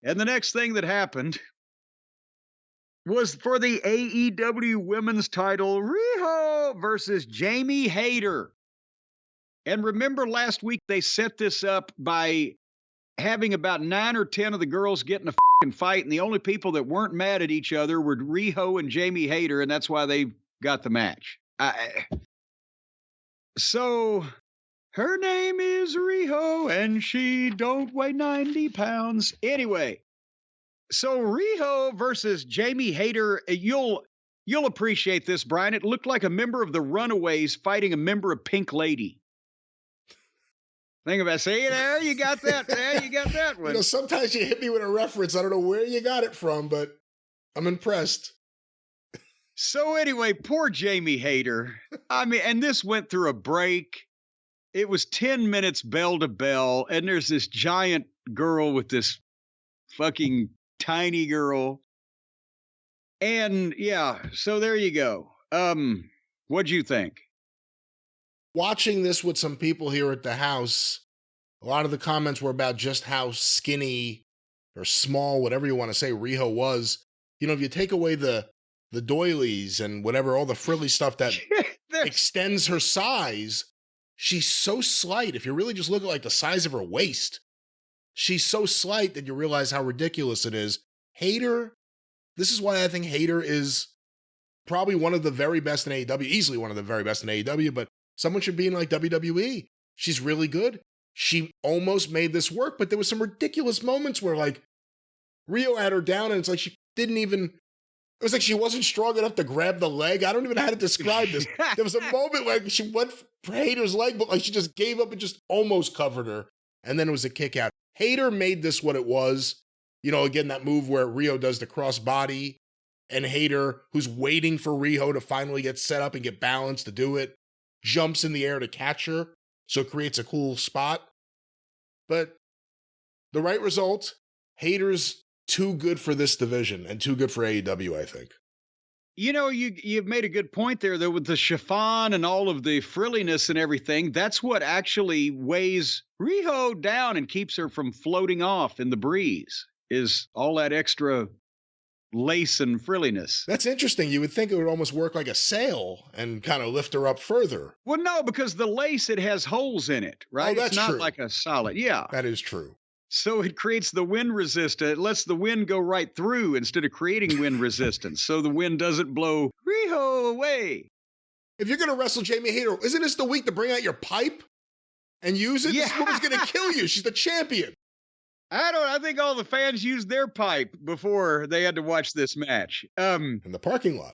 And the next thing that happened was for the AEW Women's title, Riho versus Jamie Hayter. And remember last week they set this up by having about 9 or 10 of the girls get in a fucking fight, and the only people that weren't mad at each other were Riho and Jamie Hayter, and that's why they got the match. So her name is Riho, and she don't weigh 90 pounds. Anyway, so Riho versus Jamie Hayter, you'll appreciate this, Brian. It looked like a member of the Runaways fighting a member of Pink Lady. Think about it. See, there you got that. There you got that one. Sometimes you hit me with a reference. I don't know where you got it from, but I'm impressed. So anyway, poor Jamie Hayter. I mean, and this went through a break. It was 10 minutes bell to bell, and there's this giant girl with this fucking tiny girl. And yeah, so there you go. What'd you think? Watching this with some people here at the house, a lot of the comments were about just how skinny or small, whatever you want to say, Riho was. If you take away the doilies and whatever, all the frilly stuff that extends her size, she's so slight. If you really just look at like the size of her waist, she's so slight that you realize how ridiculous it is. Hayter, this is why I think Hayter is probably one of the very best in AEW, easily one of the very best in AEW, but someone should be in like WWE. She's really good. She almost made this work, but there was some ridiculous moments where like Riho had her down and it's like she didn't even, it was like she wasn't strong enough to grab the leg. I don't even know how to describe this. There was a moment like she went for Hayter's leg, but like she just gave up and just almost covered her. And then it was a kick out. Hayter made this what it was. Again, that move where Riho does the crossbody and Hayter, who's waiting for Riho to finally get set up and get balanced to do it, jumps in the air to catch her. So it creates a cool spot. But the right result, Hayter's too good for this division and too good for AEW, I think. You've made a good point there, though, with the chiffon and all of the frilliness and everything. That's what actually weighs Riho down and keeps her from floating off in the breeze, is all that extra lace and frilliness. That's interesting. You would think it would almost work like a sail and kind of lift her up further. Well, no, because the lace, it has holes in it, right? Oh, that's it's not true. like a solid. Yeah. That is true. So it creates the wind resistance. It lets the wind go right through instead of creating wind resistance. So the wind doesn't blow Riho away. If you're going to wrestle Jamie Hayter, isn't this the week to bring out your pipe and use it? Yeah. This woman's going to kill you. She's the champion. I think all the fans used their pipe before they had to watch this match. In the parking lot.